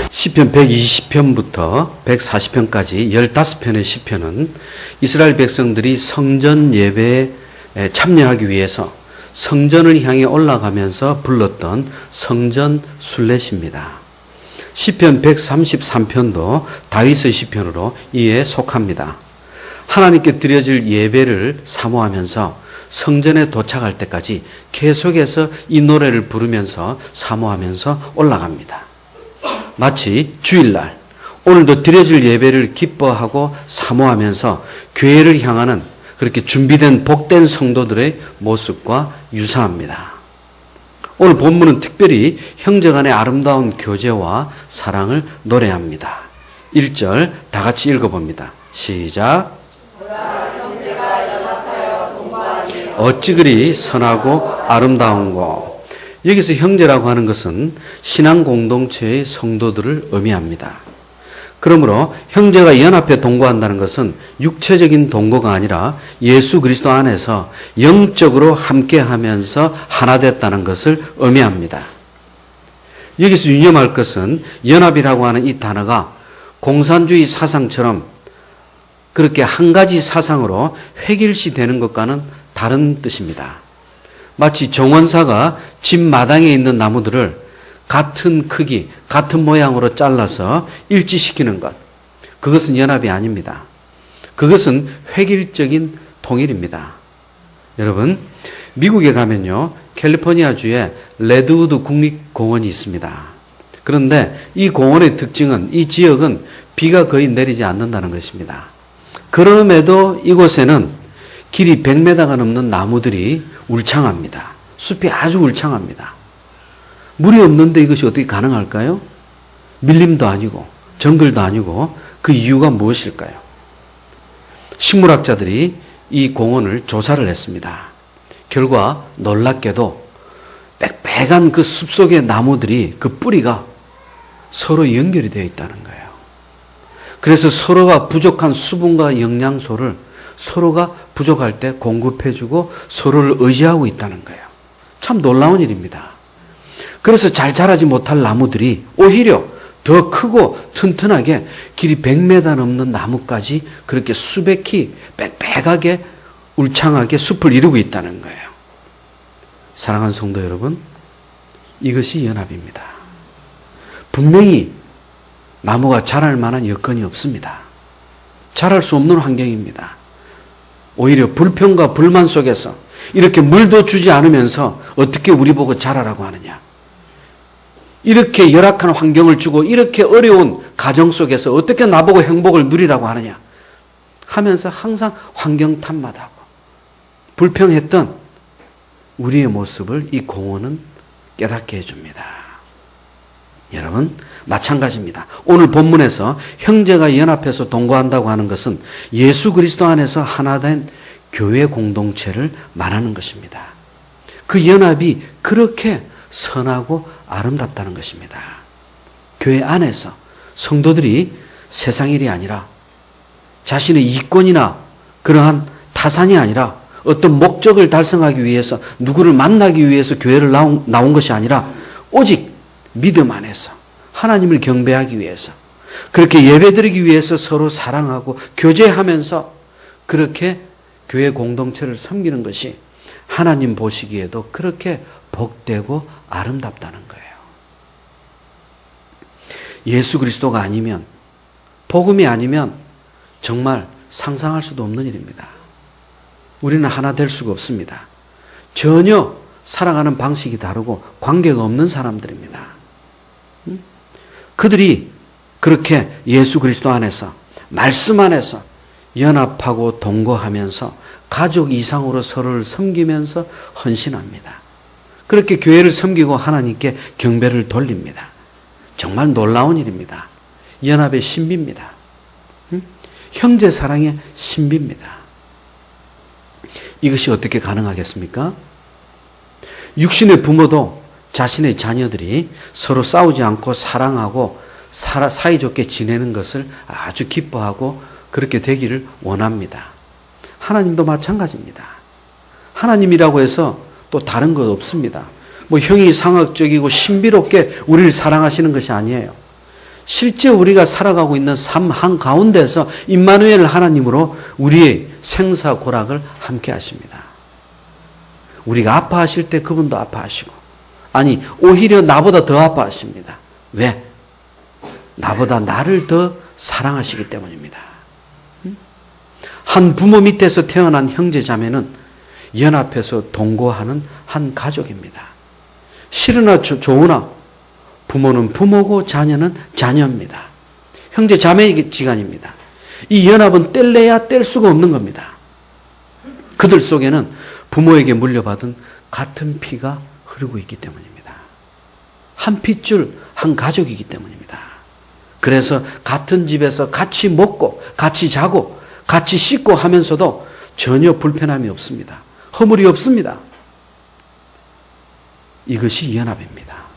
시편 120편부터 140편까지 15편의 시편은 이스라엘 백성들이 성전 예배에 참여하기 위해서 성전을 향해 올라가면서 불렀던 성전 순례시입니다. 시편 133편도 다윗의 시편으로 이에 속합니다. 하나님께 드려질 예배를 사모하면서 성전에 도착할 때까지 계속해서 이 노래를 부르면서 사모하면서 올라갑니다. 마치 주일날 오늘도 드려질 예배를 기뻐하고 사모하면서 교회를 향하는 그렇게 준비된 복된 성도들의 모습과 유사합니다. 오늘 본문은 특별히 형제간의 아름다운 교제와 사랑을 노래합니다. 1절 다 같이 읽어봅니다. 시작. 어찌 그리 선하고 아름다운고. 여기서 형제라고 하는 것은 신앙 공동체의 성도들을 의미합니다. 그러므로 형제가 연합해 동거한다는 것은 육체적인 동거가 아니라 예수 그리스도 안에서 영적으로 함께하면서 하나 됐다는 것을 의미합니다. 여기서 유념할 것은 연합이라고 하는 이 단어가 공산주의 사상처럼 그렇게 한 가지 사상으로 획일시 되는 것과는 다른 뜻입니다. 마치 정원사가 집 마당에 있는 나무들을 같은 크기, 같은 모양으로 잘라서 일치시키는 것. 그것은 연합이 아닙니다. 그것은 획일적인 통일입니다. 여러분, 미국에 가면요, 캘리포니아주에 레드우드 국립공원이 있습니다. 그런데 이 공원의 특징은, 이 지역은 비가 거의 내리지 않는다는 것입니다. 그럼에도 이곳에는 길이 100m가 넘는 나무들이 울창합니다. 숲이 아주 울창합니다. 물이 없는데 이것이 어떻게 가능할까요? 밀림도 아니고 정글도 아니고 그 이유가 무엇일까요? 식물학자들이 이 공원을 조사를 했습니다. 결과 놀랍게도 빽빽한 그 숲속의 나무들이 그 뿌리가 서로 연결이 되어 있다는 거예요. 그래서 서로가 부족한 수분과 영양소를 서로가 부족할 때 공급해주고 서로를 의지하고 있다는 거예요. 참 놀라운 일입니다. 그래서 잘 자라지 못할 나무들이 오히려 더 크고 튼튼하게 길이 100m 넘는 나무까지 그렇게 수백히 빽빽하게 울창하게 숲을 이루고 있다는 거예요. 사랑하는 성도 여러분, 이것이 연합입니다. 분명히 나무가 자랄 만한 여건이 없습니다. 자랄 수 없는 환경입니다. 오히려 불평과 불만 속에서 이렇게 물도 주지 않으면서 어떻게 우리 보고 자라라고 하느냐. 이렇게 열악한 환경을 주고 이렇게 어려운 가정 속에서 어떻게 나보고 행복을 누리라고 하느냐 하면서 항상 환경 탓마다하고 불평했던 우리의 모습을 이 공원은 깨닫게 해줍니다. 여러분, 마찬가지입니다. 오늘 본문에서 형제가 연합해서 동거한다고 하는 것은 예수 그리스도 안에서 하나 된 교회 공동체를 말하는 것입니다. 그 연합이 그렇게 선하고 아름답다는 것입니다. 교회 안에서 성도들이 세상 일이 아니라 자신의 이권이나 그러한 타산이 아니라 어떤 목적을 달성하기 위해서 누구를 만나기 위해서 교회를 나온 것이 아니라 오직 믿음 안에서 하나님을 경배하기 위해서 그렇게 예배드리기 위해서 서로 사랑하고 교제하면서 그렇게 교회 공동체를 섬기는 것이 하나님 보시기에도 그렇게 복되고 아름답다는 거예요. 예수 그리스도가 아니면, 복음이 아니면 정말 상상할 수도 없는 일입니다. 우리는 하나 될 수가 없습니다. 전혀 살아가는 방식이 다르고 관계가 없는 사람들입니다. 그들이 그렇게 예수 그리스도 안에서, 말씀 안에서 연합하고 동거하면서 가족 이상으로 서로를 섬기면서 헌신합니다. 그렇게 교회를 섬기고 하나님께 경배를 돌립니다. 정말 놀라운 일입니다. 연합의 신비입니다. 형제 사랑의 신비입니다. 이것이 어떻게 가능하겠습니까? 육신의 부모도 자신의 자녀들이 서로 싸우지 않고 사랑하고 사이좋게 지내는 것을 아주 기뻐하고 그렇게 되기를 원합니다. 하나님도 마찬가지입니다. 하나님이라고 해서 또 다른 것 없습니다. 뭐 형이 상학적이고 신비롭게 우리를 사랑하시는 것이 아니에요. 실제 우리가 살아가고 있는 삶 한가운데서 임마누엘 하나님으로 우리의 생사고락을 함께 하십니다. 우리가 아파하실 때 그분도 아파하시고, 아니 오히려 나보다 더 아파하십니다. 왜? 나보다 나를 더 사랑하시기 때문입니다. 한 부모 밑에서 태어난 형제 자매는 연합해서 동거하는 한 가족입니다. 싫으나 좋으나 부모는 부모고 자녀는 자녀입니다. 형제 자매의 지간입니다. 이 연합은 뗄래야 뗄 수가 없는 겁니다. 그들 속에는 부모에게 물려받은 같은 피가 흐르고 있기 때문입니다. 한 핏줄 한 가족이기 때문입니다. 그래서 같은 집에서 같이 먹고 같이 자고 같이 씻고 하면서도 전혀 불편함이 없습니다. 허물이 없습니다. 이것이 연합입니다.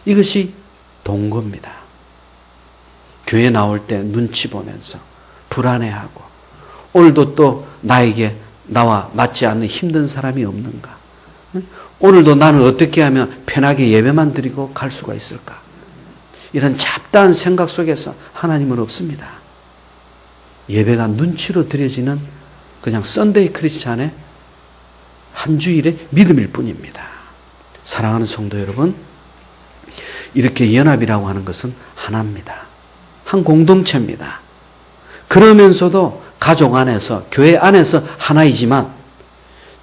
이것이 동거입니다. 교회 나올 때 눈치 보면서 불안해하고, 오늘도 또 나와 맞지 않는 힘든 사람이 없는가? 오늘도 나는 어떻게 하면 편하게 예배만 드리고 갈 수가 있을까? 이런 잡다한 생각 속에서 하나님은 없습니다. 예배가 눈치로 드려지는 그냥 썬데이 크리스찬의 한 주일의 믿음일 뿐입니다. 사랑하는 성도 여러분, 이렇게 연합이라고 하는 것은 하나입니다. 한 공동체입니다. 그러면서도 가족 안에서, 교회 안에서 하나이지만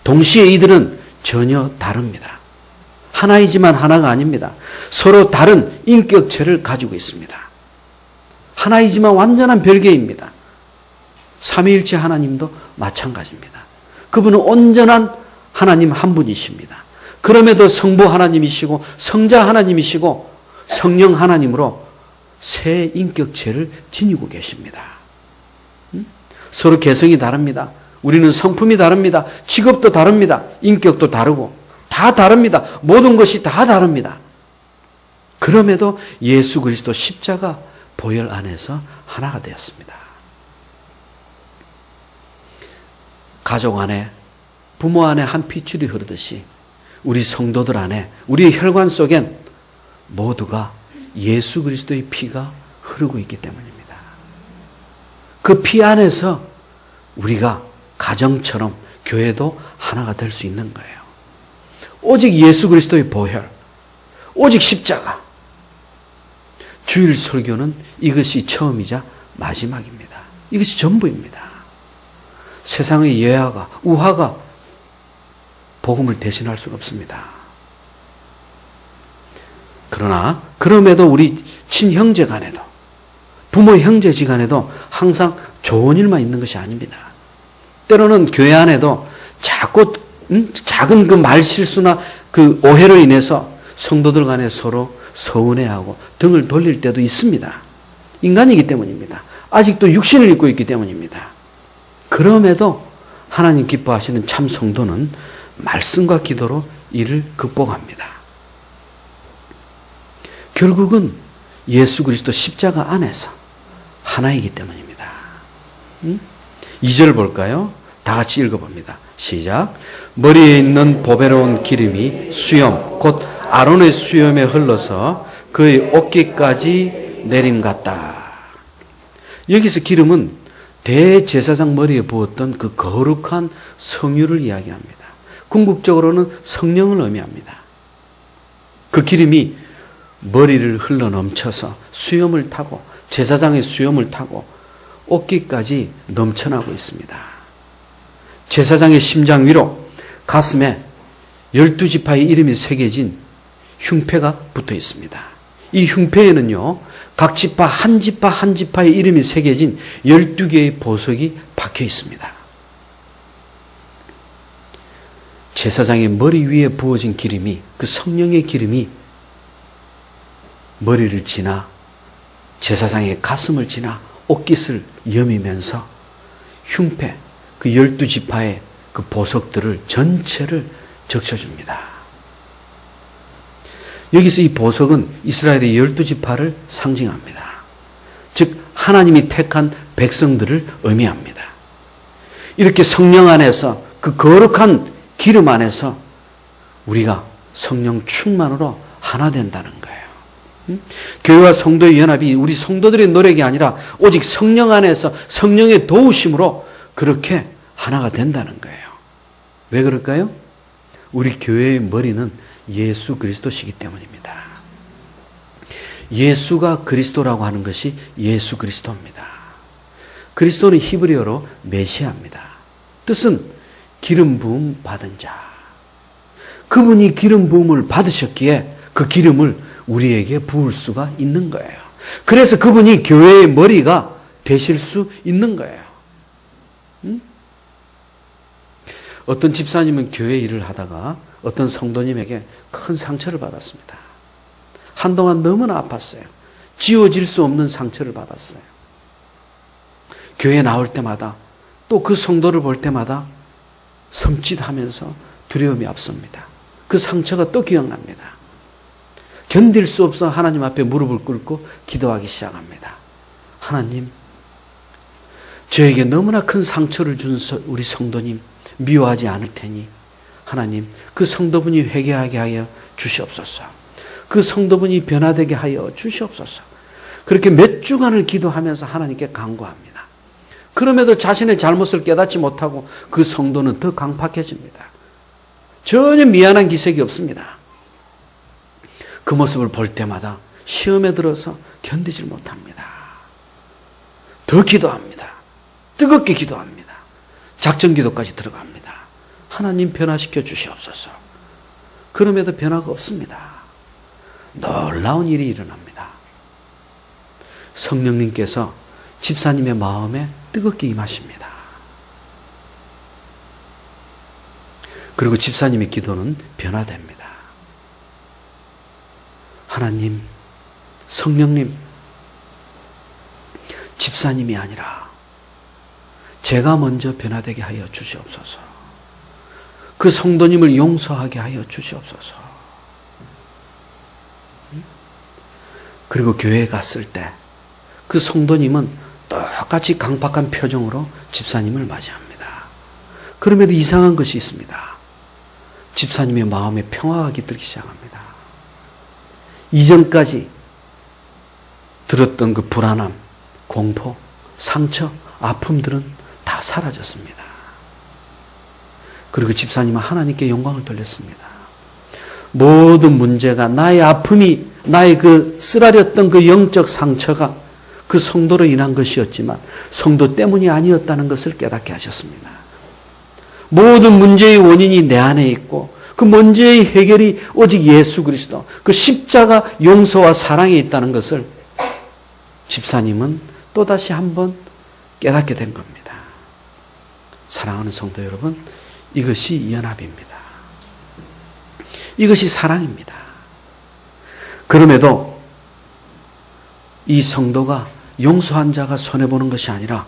동시에 이들은 전혀 다릅니다. 하나이지만 하나가 아닙니다. 서로 다른 인격체를 가지고 있습니다. 하나이지만 완전한 별개입니다. 삼위일체 하나님도 마찬가지입니다. 그분은 온전한 하나님 한 분이십니다. 그럼에도 성부 하나님이시고 성자 하나님이시고 성령 하나님으로 세 인격체를 지니고 계십니다. 서로 개성이 다릅니다. 우리는 성품이 다릅니다. 직업도 다릅니다. 인격도 다르고 다 다릅니다. 모든 것이 다 다릅니다. 그럼에도 예수 그리스도 십자가 보혈 안에서 하나가 되었습니다. 가족 안에, 부모 안에 한 핏줄이 흐르듯이 우리 성도들 안에, 우리의 혈관 속엔 모두가 예수 그리스도의 피가 흐르고 있기 때문입니다. 그 피 안에서 우리가 가정처럼 교회도 하나가 될 수 있는 거예요. 오직 예수 그리스도의 보혈, 오직 십자가. 주일 설교는 이것이 처음이자 마지막입니다. 이것이 전부입니다. 세상의 예화가, 우화가 복음을 대신할 수는 없습니다. 그러나 그럼에도 우리 친형제 간에도, 부모 형제지간에도 항상 좋은 일만 있는 것이 아닙니다. 때로는 교회 안에도 자꾸 작은 그 말실수나 그 오해로 인해서 성도들 간에 서로 서운해하고 등을 돌릴 때도 있습니다. 인간이기 때문입니다. 아직도 육신을 입고 있기 때문입니다. 그럼에도 하나님 기뻐하시는 참 성도는 말씀과 기도로 이를 극복합니다. 결국은 예수 그리스도 십자가 안에서 하나이기 때문입니다. 2절 볼까요? 다 같이 읽어봅니다. 시작. 머리에 있는 보배로운 기름이 수염, 곧 아론의 수염에 흘러서 그의 어깨까지 내림 같다. 여기서 기름은 대제사장 머리에 부었던 그 거룩한 성유를 이야기합니다. 궁극적으로는 성령을 의미합니다. 그 기름이 머리를 흘러 넘쳐서 수염을 타고, 제사장의 수염을 타고 어깨까지 넘쳐나고 있습니다. 제사장의 심장 위로 가슴에 12지파의 이름이 새겨진 흉패가 붙어 있습니다. 이 흉패에는요, 각 지파 한 지파 한 지파의 이름이 새겨진 12개의 보석이 박혀 있습니다. 제사장의 머리 위에 부어진 기름이, 그 성령의 기름이 머리를 지나 제사장의 가슴을 지나 옷깃을 여미면서 흉패, 그 12지파의 그 보석들을 전체를 적셔줍니다. 여기서 이 보석은 이스라엘의 12지파를 상징합니다. 즉 하나님이 택한 백성들을 의미합니다. 이렇게 성령 안에서, 그 거룩한 기름 안에서 우리가 성령 충만으로 하나 된다는 거예요. 교회와 성도의 연합이 우리 성도들의 노력이 아니라 오직 성령 안에서 성령의 도우심으로 그렇게 하나가 된다는 거예요. 왜 그럴까요? 우리 교회의 머리는 예수 그리스도시기 때문입니다. 예수가 그리스도라고 하는 것이 예수 그리스도입니다. 그리스도는 히브리어로 메시아입니다. 뜻은 기름 부음 받은 자. 그분이 기름 부음을 받으셨기에 그 기름을 우리에게 부을 수가 있는 거예요. 그래서 그분이 교회의 머리가 되실 수 있는 거예요. 어떤 집사님은 교회 일을 하다가 어떤 성도님에게 큰 상처를 받았습니다. 한동안 너무나 아팠어요. 지워질 수 없는 상처를 받았어요. 교회 나올 때마다 또 그 성도를 볼 때마다 섬찟하면서 두려움이 앞섭니다. 그 상처가 또 기억납니다. 견딜 수 없어 하나님 앞에 무릎을 꿇고 기도하기 시작합니다. 하나님, 저에게 너무나 큰 상처를 준 우리 성도님 미워하지 않을 테니 하나님, 그 성도분이 회개하게 하여 주시옵소서. 그 성도분이 변화되게 하여 주시옵소서. 그렇게 몇 주간을 기도하면서 하나님께 간구합니다. 그럼에도 자신의 잘못을 깨닫지 못하고 그 성도는 더 강팍해집니다. 전혀 미안한 기색이 없습니다. 그 모습을 볼 때마다 시험에 들어서 견디질 못합니다. 더 기도합니다. 뜨겁게 기도합니다. 작전 기도까지 들어갑니다. 하나님 변화시켜 주시옵소서. 그럼에도 변화가 없습니다. 놀라운 일이 일어납니다. 성령님께서 집사님의 마음에 뜨겁게 임하십니다. 그리고 집사님의 기도는 변화됩니다. 하나님, 성령님, 집사님이 아니라 제가 먼저 변화되게 하여 주시옵소서. 그 성도님을 용서하게 하여 주시옵소서. 그리고 교회에 갔을 때 그 성도님은 똑같이 강팍한 표정으로 집사님을 맞이합니다. 그럼에도 이상한 것이 있습니다. 집사님의 마음에 평화가 깃들기 시작합니다. 이전까지 들었던 그 불안함, 공포, 상처, 아픔들은 다 사라졌습니다. 그리고 집사님은 하나님께 영광을 돌렸습니다. 모든 문제가 나의 아픔이, 나의 그 쓰라렸던 그 영적 상처가 그 성도로 인한 것이었지만 성도 때문이 아니었다는 것을 깨닫게 하셨습니다. 모든 문제의 원인이 내 안에 있고 그 문제의 해결이 오직 예수 그리스도, 그 십자가 용서와 사랑에 있다는 것을 집사님은 또다시 한번 깨닫게 된 겁니다. 사랑하는 성도 여러분, 이것이 연합입니다. 이것이 사랑입니다. 그럼에도 이 성도가 용서한 자가 손해보는 것이 아니라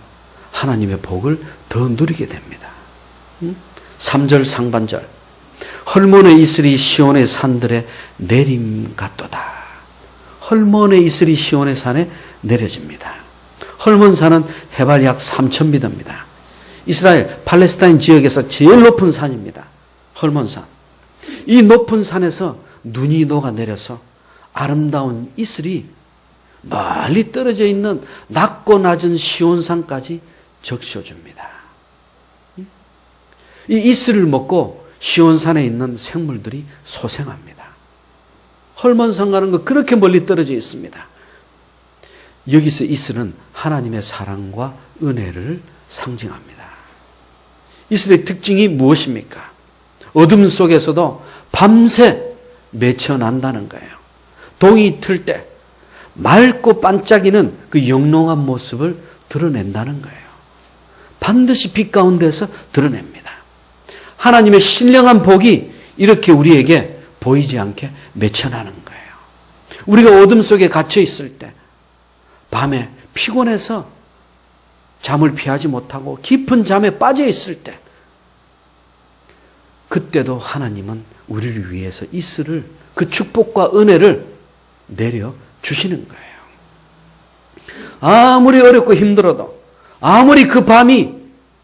하나님의 복을 더 누리게 됩니다. 3절 상반절, 헐몬의 이슬이 시온의 산들에 내림 같도다. 헐몬의 이슬이 시온의 산에 내려집니다. 헐몬산은 해발 약 3,000m입니다. 이스라엘 팔레스타인 지역에서 제일 높은 산입니다. 헐몬산. 이 높은 산에서 눈이 녹아내려서 아름다운 이슬이 멀리 떨어져 있는 낮고 낮은 시온산까지 적셔줍니다. 이 이슬을 먹고 시온산에 있는 생물들이 소생합니다. 헐몬산과는 거 그렇게 멀리 떨어져 있습니다. 여기서 이슬은 하나님의 사랑과 은혜를 상징합니다. 이슬의 특징이 무엇입니까? 어둠 속에서도 밤새 맺혀난다는 거예요. 동이 틀 때 맑고 반짝이는 그 영롱한 모습을 드러낸다는 거예요. 반드시 빛 가운데서 드러냅니다. 하나님의 신령한 복이 이렇게 우리에게 보이지 않게 맺혀나는 거예요. 우리가 어둠 속에 갇혀 있을 때, 밤에 피곤해서 잠을 피하지 못하고 깊은 잠에 빠져 있을 때, 그때도 하나님은 우리를 위해서 이슬을, 그 축복과 은혜를 내려주시는 거예요. 아무리 어렵고 힘들어도, 아무리 그 밤이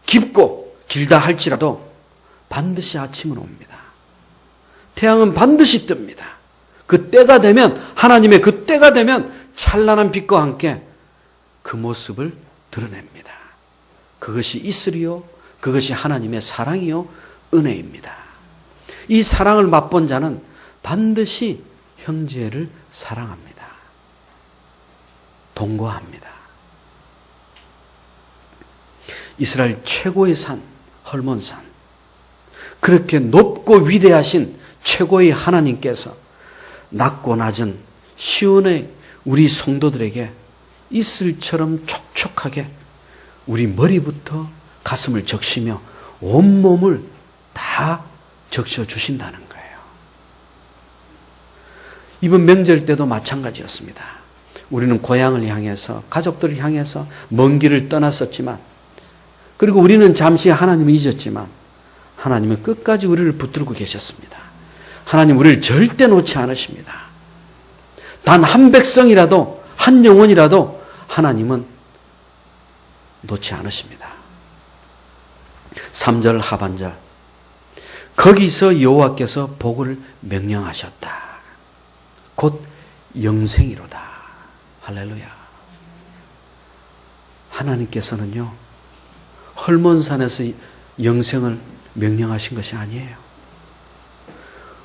깊고 길다 할지라도 반드시 아침은 옵니다. 태양은 반드시 뜹니다. 그 때가 되면, 하나님의 그 때가 되면 찬란한 빛과 함께 그 모습을 드러냅니다. 그것이 있으리요, 그것이 하나님의 사랑이요 은혜입니다. 이 사랑을 맛본 자는 반드시 형제를 사랑합니다. 동거합니다. 이스라엘 최고의 산, 헐몬산. 그렇게 높고 위대하신 최고의 하나님께서 낮고 낮은 시온의 우리 성도들에게 이슬처럼 촉촉하게 우리 머리부터 가슴을 적시며 온몸을 다 적셔주신다는 거예요. 이번 명절 때도 마찬가지였습니다. 우리는 고향을 향해서, 가족들을 향해서 먼 길을 떠났었지만, 그리고 우리는 잠시 하나님을 잊었지만 하나님은 끝까지 우리를 붙들고 계셨습니다. 하나님 우리를 절대 놓지 않으십니다. 단 한 백성이라도, 한 영혼이라도 하나님은 놓지 않으십니다. 3절 하반절, 거기서 여호와께서 복을 명령하셨다. 곧 영생이로다. 할렐루야. 하나님께서는요, 헐몬산에서 영생을 명령하신 것이 아니에요.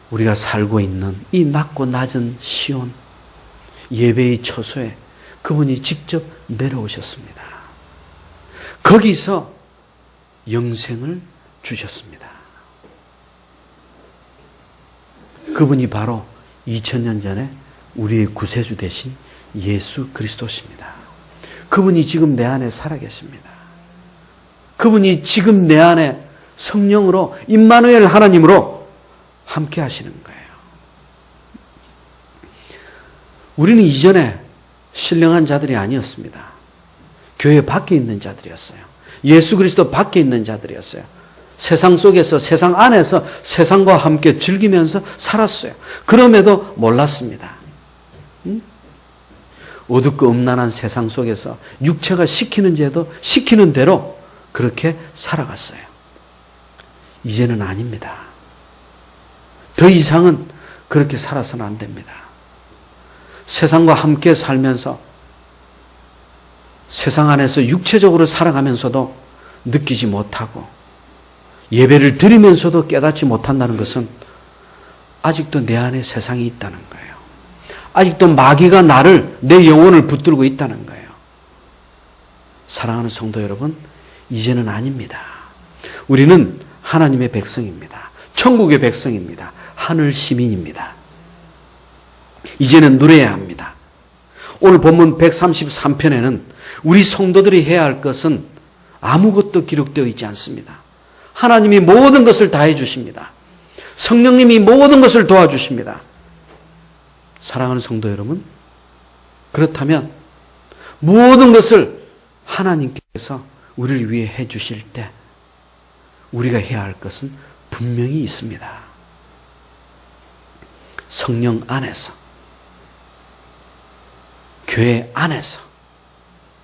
우리가 살고 있는 이 낮고 낮은 시온, 예배의 처소에 그분이 직접 내려오셨습니다. 거기서 영생을 주셨습니다. 그분이 바로 2000년 전에 우리의 구세주 되신 예수 그리스도십니다. 그분이 지금 내 안에 살아계십니다. 그분이 지금 내 안에 성령으로, 임마누엘 하나님으로 함께 하시는 거예요. 우리는 이전에 신령한 자들이 아니었습니다. 교회 밖에 있는 자들이었어요. 예수 그리스도 밖에 있는 자들이었어요. 세상 속에서, 세상 안에서 세상과 함께 즐기면서 살았어요. 그럼에도 몰랐습니다. 어둡고 음란한 세상 속에서 육체가 시키는 대로 그렇게 살아갔어요. 이제는 아닙니다. 더 이상은 그렇게 살아서는 안 됩니다. 세상과 함께 살면서 세상 안에서 육체적으로 살아가면서도 느끼지 못하고 예배를 드리면서도 깨닫지 못한다는 것은 아직도 내 안에 세상이 있다는 거예요. 아직도 마귀가 내 영혼을 붙들고 있다는 거예요. 사랑하는 성도 여러분, 이제는 아닙니다. 우리는 하나님의 백성입니다. 천국의 백성입니다. 하늘 시민입니다. 이제는 누려야 합니다. 오늘 본문 133편에는 우리 성도들이 해야 할 것은 아무것도 기록되어 있지 않습니다. 하나님이 모든 것을 다 해주십니다. 성령님이 모든 것을 도와주십니다. 사랑하는 성도 여러분, 그렇다면 모든 것을 하나님께서 우리를 위해 해주실 때 우리가 해야 할 것은 분명히 있습니다. 성령 안에서, 교회 안에서,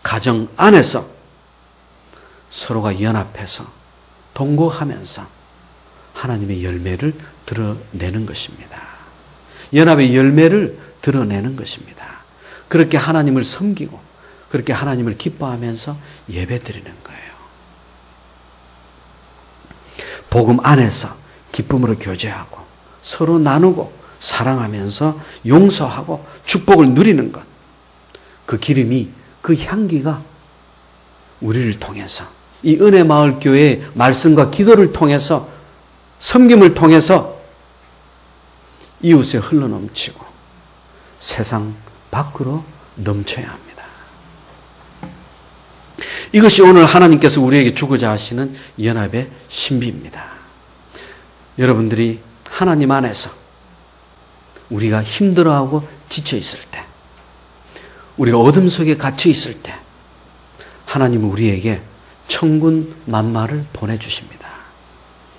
가정 안에서 서로가 연합해서 동거하면서 하나님의 열매를 드러내는 것입니다. 연합의 열매를 드러내는 것입니다. 그렇게 하나님을 섬기고 그렇게 하나님을 기뻐하면서 예배드리는 거예요. 복음 안에서 기쁨으로 교제하고 서로 나누고 사랑하면서 용서하고 축복을 누리는 것. 그 기름이, 그 향기가 우리를 통해서 이 은혜마을교회의 말씀과 기도를 통해서 섬김을 통해서 이웃에 흘러넘치고 세상 밖으로 넘쳐야 합니다. 이것이 오늘 하나님께서 우리에게 주고자 하시는 연합의 신비입니다. 여러분들이 하나님 안에서 우리가 힘들어하고 지쳐 있을 때, 우리가 어둠 속에 갇혀 있을 때 하나님은 우리에게 천군 만마를 보내주십니다.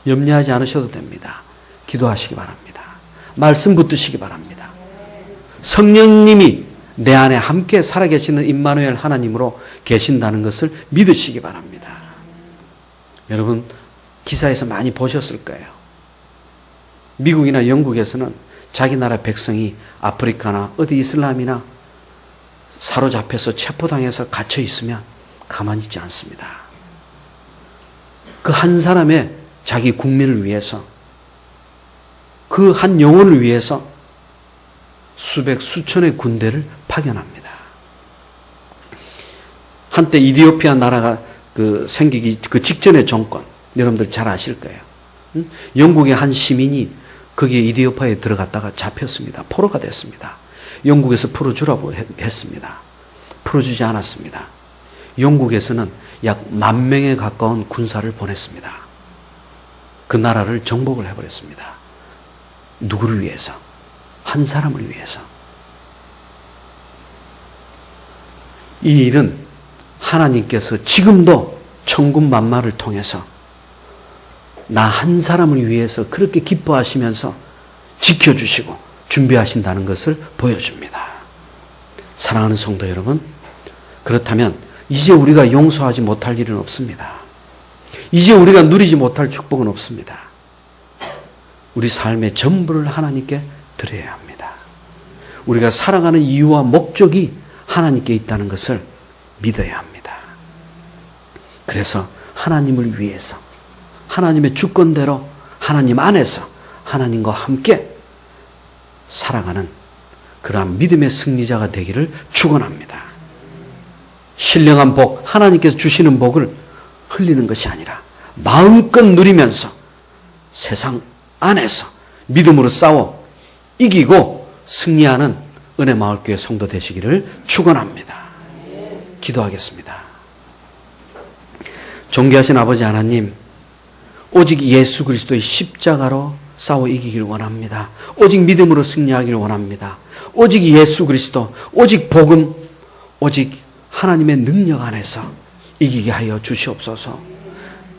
염려하지 않으셔도 됩니다. 기도하시기 바랍니다. 말씀 붙드시기 바랍니다. 성령님이 내 안에 함께 살아계시는 임마누엘 하나님으로 계신다는 것을 믿으시기 바랍니다. 여러분 기사에서 많이 보셨을 거예요. 미국이나 영국에서는 자기 나라 백성이 아프리카나 어디 이슬람이나 사로잡혀서 체포당해서 갇혀 있으면 가만히 있지 않습니다. 그 한 사람의 자기 국민을 위해서, 그 한 영혼을 위해서 수백 수천의 군대를 파견합니다. 한때 이디오피아 나라가 생기기 그 직전의 정권, 여러분들 잘 아실 거예요. 영국의 한 시민이 거기에 이디오피아에 들어갔다가 잡혔습니다. 포로가 됐습니다. 영국에서 풀어주라고 했습니다. 풀어주지 않았습니다. 영국에서는 약 10,000명에 가까운 군사를 보냈습니다. 그 나라를 정복을 해버렸습니다. 누구를 위해서? 한 사람을 위해서. 이 일은 하나님께서 지금도 천군만마를 통해서 나 한 사람을 위해서 그렇게 기뻐하시면서 지켜주시고 준비하신다는 것을 보여줍니다. 사랑하는 성도 여러분, 그렇다면 이제 우리가 용서하지 못할 일은 없습니다. 이제 우리가 누리지 못할 축복은 없습니다. 우리 삶의 전부를 하나님께 드려야 합니다. 우리가 살아가는 이유와 목적이 하나님께 있다는 것을 믿어야 합니다. 그래서 하나님을 위해서, 하나님의 주권대로 하나님 안에서 하나님과 함께 살아가는 그러한 믿음의 승리자가 되기를 축원합니다. 신령한 복, 하나님께서 주시는 복을 흘리는 것이 아니라 마음껏 누리면서 세상 안에서 믿음으로 싸워 이기고 승리하는 은혜마을교회 성도 되시기를 축원합니다. 기도하겠습니다. 존귀하신 아버지 하나님, 오직 예수 그리스도의 십자가로 싸워 이기기를 원합니다. 오직 믿음으로 승리하기를 원합니다. 오직 예수 그리스도, 오직 복음, 오직 하나님의 능력 안에서 이기게 하여 주시옵소서.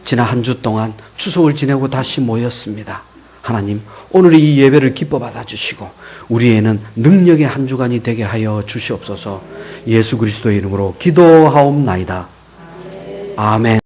지난 한 주 동안 추석을 지내고 다시 모였습니다. 하나님, 오늘 이 예배를 기뻐 받아주시고 우리에는 능력의 한 주간이 되게 하여 주시옵소서. 예수 그리스도의 이름으로 기도하옵나이다. 아멘.